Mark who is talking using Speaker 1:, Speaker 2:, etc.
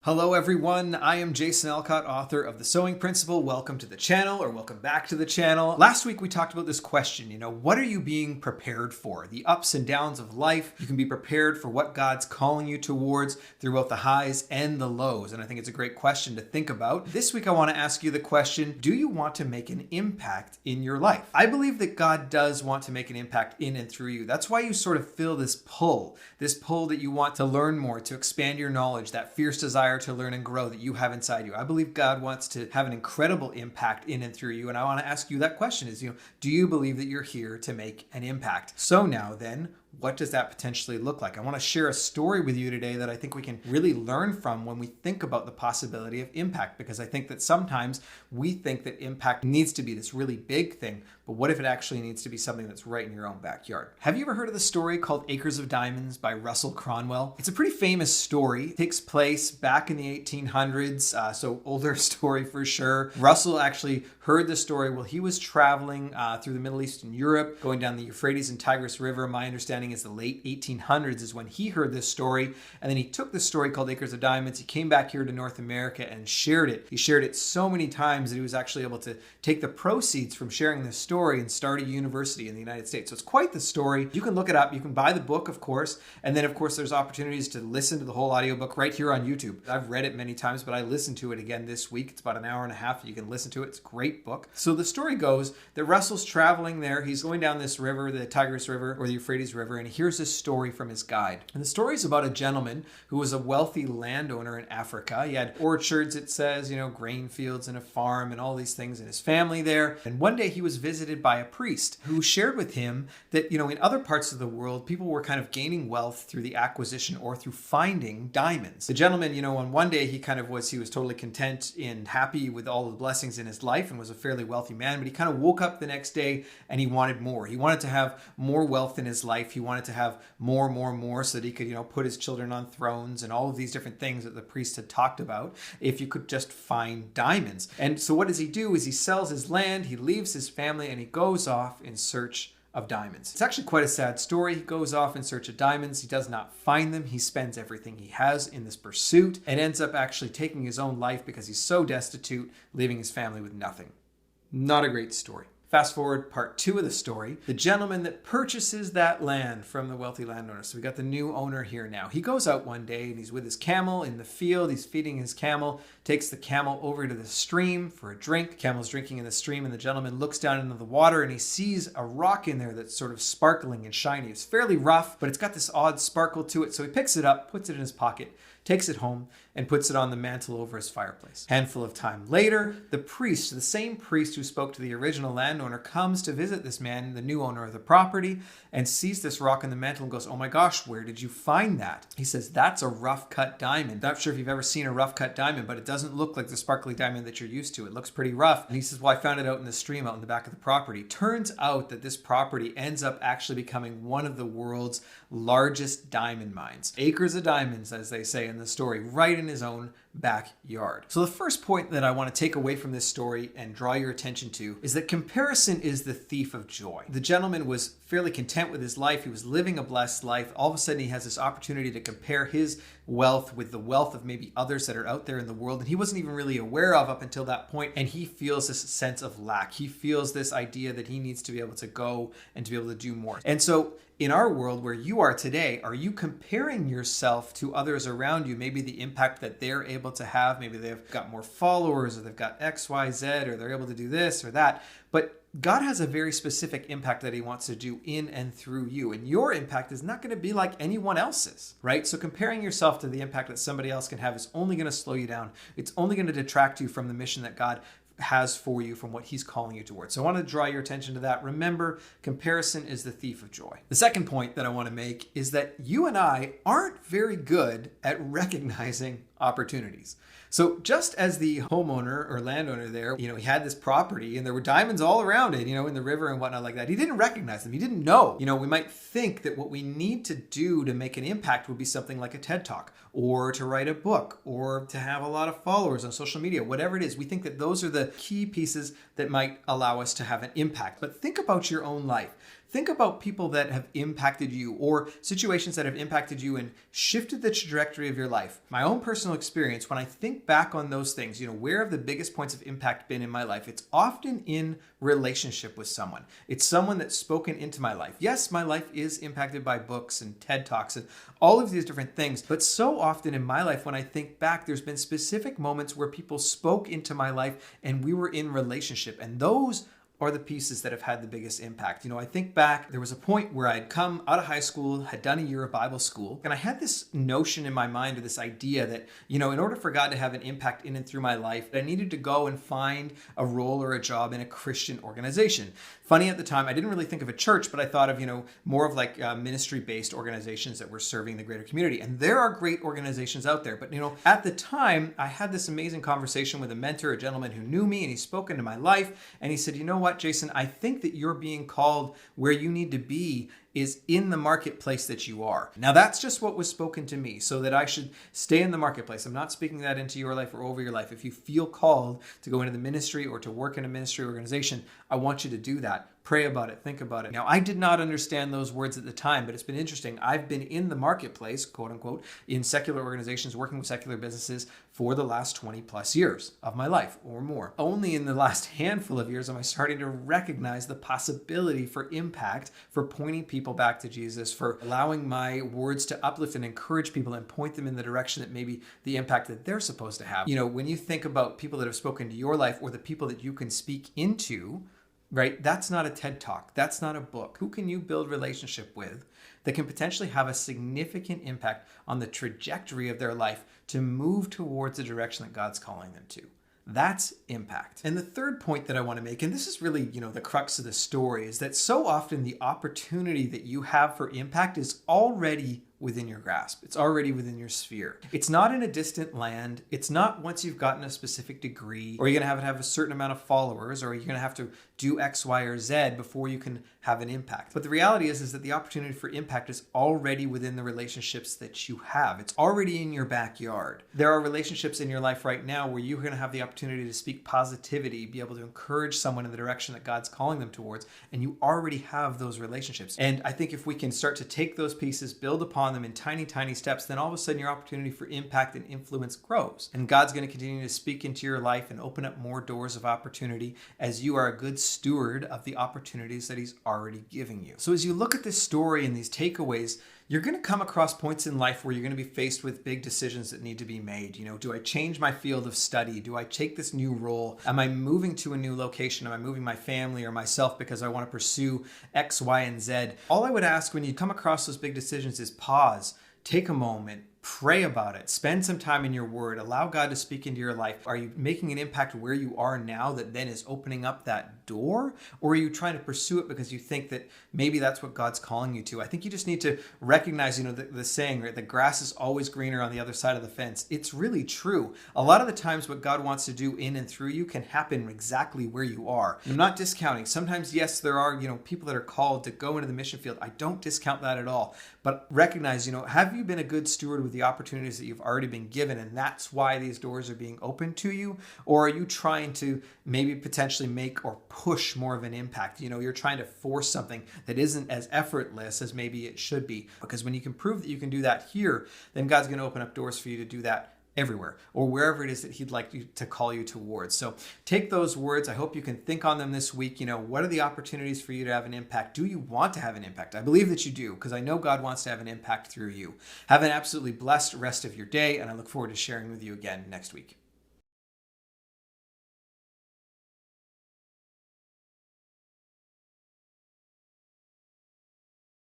Speaker 1: Hello everyone, I am Jason Alcott, author of The Sewing Principle. Welcome to the channel, or welcome back to the channel. Last week we talked about this question, what are you being prepared for? The ups and downs of life. You can be prepared for what God's calling you towards through both the highs and the lows. And I think it's a great question to think about. This week I want to ask you the question, do you want to make an impact in your life? I believe that God does want to make an impact in and through you. That's why you sort of feel this pull that you want to learn more, to expand your knowledge, that fierce desire to learn and grow that you have inside you. I believe God wants to have an incredible impact in and through you. And I want to ask you that question is, do you believe that you're here to make an impact? So now then, what does that potentially look like? I want to share a story with you today that I think we can really learn from when we think about the possibility of impact, because I think that sometimes we think that impact needs to be this really big thing, but what if it actually needs to be something that's right in your own backyard? Have you ever heard of the story called Acres of Diamonds by Russell Cornwell? It's a pretty famous story. It takes place back in the 1800s, so older story for sure. Russell actually heard the story while he was traveling through the Middle East and Europe, going down the Euphrates and Tigris River. My understanding is the late 1800s is when he heard this story, and then he took the story called Acres of Diamonds. He came back here to North America and shared it. He shared it so many times that he was actually able to take the proceeds from sharing this story and start a university in the United States. So it's quite the story. You can look it up. You can buy the book, of course, and then of course there's opportunities to listen to the whole audiobook right here on YouTube. I've read it many times, but I listened to it again this week. It's about an hour and a half. You can listen to it. It's a great book. So the story goes that Russell's traveling there. He's going down this river, the Tigris River or the Euphrates River, and he hears this story from his guide. And the story is about a gentleman who was a wealthy landowner in Africa. He had orchards, it says, grain fields and a farm and all these things, and his family there. And one day he was visited by a priest who shared with him that, in other parts of the world, people were kind of gaining wealth through the acquisition or through finding diamonds. The gentleman, on one day he was totally content and happy with all the blessings in his life and was a fairly wealthy man, but he kind of woke up the next day and he wanted more. He wanted to have more wealth in his life. He wanted to have more so that he could, put his children on thrones and all of these different things that the priest had talked about if you could just find diamonds. And so what does he do is he sells his land, he leaves his family, and he goes off in search of diamonds. It's actually quite a sad story. He goes off in search of diamonds. He does not find them. He spends everything he has in this pursuit and ends up actually taking his own life because he's so destitute, leaving his family with nothing. Not a great story. Fast forward part 2 of the story. The gentleman that purchases that land from the wealthy landowner. So we got the new owner here now. He goes out one day and he's with his camel in the field. He's feeding his camel, takes the camel over to the stream for a drink. The camel's drinking in the stream and the gentleman looks down into the water and he sees a rock in there that's sort of sparkling and shiny. It's fairly rough, but it's got this odd sparkle to it. So he picks it up, puts it in his pocket, takes it home, and puts it on the mantle over his fireplace. Handful of time later, the priest, the same priest who spoke to the original landowner, comes to visit this man, the new owner of the property, and sees this rock in the mantle and goes, "Oh my gosh, where did you find that?" He says, "That's a rough cut diamond." Not sure if you've ever seen a rough cut diamond, but it doesn't look like the sparkly diamond that you're used to. It looks pretty rough. And he says, "Well, I found it out in the stream out in the back of the property." Turns out that this property ends up actually becoming one of the world's largest diamond mines. Acres of diamonds, as they say in the story, right in his own backyard. So the first point that I want to take away from this story and draw your attention to is that comparison is the thief of joy. The gentleman was fairly content with his life. He was living a blessed life. All of a sudden he has this opportunity to compare his wealth with the wealth of maybe others that are out there in the world, and he wasn't even really aware of up until that point, and he feels this sense of lack. He feels this idea that he needs to be able to go and to be able to do more. And so in our world where you are today, are you comparing yourself to others around you? Maybe the impact that they're able to have, maybe they've got more followers or they've got X, Y, Z, or they're able to do this or that. But God has a very specific impact that he wants to do in and through you. And your impact is not going to be like anyone else's, right? So comparing yourself to the impact that somebody else can have is only going to slow you down. It's only going to detract you from the mission that God has for you, from what he's calling you towards. So I want to draw your attention to that. Remember, comparison is the thief of joy. The second point that I want to make is that you and I aren't very good at recognizing opportunities. So just as the homeowner or landowner there, he had this property and there were diamonds all around it, in the river and whatnot like that. He didn't recognize them. He didn't know. We might think that what we need to do to make an impact would be something like a TED Talk or to write a book or to have a lot of followers on social media, whatever it is. We think that those are the key pieces that might allow us to have an impact. But think about your own life. think about people that have impacted you or situations that have impacted you and shifted the trajectory of your life. My own personal experience, when I think back on those things, where have the biggest points of impact been in my life? It's often in relationship with someone. It's someone that's spoken into my life. Yes, my life is impacted by books and TED Talks and all of these different things, but so often in my life, when I think back, there's been specific moments where people spoke into my life and we were in relationship, and those are the pieces that have had the biggest impact. I think back, there was a point where I'd come out of high school, had done a year of Bible school, and I had this notion in my mind, or this idea that, in order for God to have an impact in and through my life, I needed to go and find a role or a job in a Christian organization. Funny, at the time, I didn't really think of a church, but I thought of, more of like ministry-based organizations that were serving the greater community. And there are great organizations out there. But, at the time, I had this amazing conversation with a mentor, a gentleman who knew me, and he spoke into my life. And he said, you know what, Jason, I think that you're being called where you need to be is in the marketplace that you are. Now, that's just what was spoken to me, so that I should stay in the marketplace. I'm not speaking that into your life or over your life. If you feel called to go into the ministry or to work in a ministry organization, I want you to do that. Pray about it, think about it. Now, I did not understand those words at the time, but it's been interesting. I've been in the marketplace, quote unquote, in secular organizations, working with secular businesses for the last 20 plus years of my life or more. Only in the last handful of years am I starting to recognize the possibility for impact, for pointing people back to Jesus, for allowing my words to uplift and encourage people and point them in the direction that maybe the impact that they're supposed to have. When you think about people that have spoken to your life or the people that you can speak into, right? That's not a TED Talk. That's not a book. Who can you build relationship with that can potentially have a significant impact on the trajectory of their life to move towards the direction that God's calling them to? That's impact. And the third point that I want to make, and this is really, the crux of the story, is that so often the opportunity that you have for impact is already within your grasp. It's already within your sphere. It's not in a distant land. It's not once you've gotten a specific degree, or you're going to have a certain amount of followers, or you're going to have to do X, Y, or Z before you can have an impact. But the reality is that the opportunity for impact is already within the relationships that you have. It's already in your backyard. There are relationships in your life right now where you're going to have the opportunity to speak positivity, be able to encourage someone in the direction that God's calling them towards, and you already have those relationships. And I think if we can start to take those pieces, build upon them in tiny, tiny steps, then all of a sudden your opportunity for impact and influence grows. And God's going to continue to speak into your life and open up more doors of opportunity as you are a good steward of the opportunities that He's already giving you. So as you look at this story and these takeaways, you're going to come across points in life where you're going to be faced with big decisions that need to be made. Do I change my field of study? Do I take this new role? Am I moving to a new location? Am I moving my family or myself because I want to pursue X, Y, and Z? All I would ask when you come across those big decisions is pause, take a moment, pray about it, spend some time in your word, allow God to speak into your life. Are you making an impact where you are now that then is opening up that door? Or are you trying to pursue it because you think that maybe that's what God's calling you to? I think you just need to recognize, the saying, right? The grass is always greener on the other side of the fence. It's really true. A lot of the times what God wants to do in and through you can happen exactly where you are. I'm not discounting. Sometimes, yes, there are, people that are called to go into the mission field. I don't discount that at all. But recognize, have you been a good steward with the opportunities that you've already been given, and that's why these doors are being opened to you? Or are you trying to maybe potentially make or push more of an impact? You're trying to force something that isn't as effortless as maybe it should be. Because when you can prove that you can do that here, then God's going to open up doors for you to do that everywhere or wherever it is that He'd like you to call you towards. So take those words. I hope you can think on them this week. What are the opportunities for you to have an impact? Do you want to have an impact? I believe that you do, because I know God wants to have an impact through you. Have an absolutely blessed rest of your day, and I look forward to sharing with you again next week.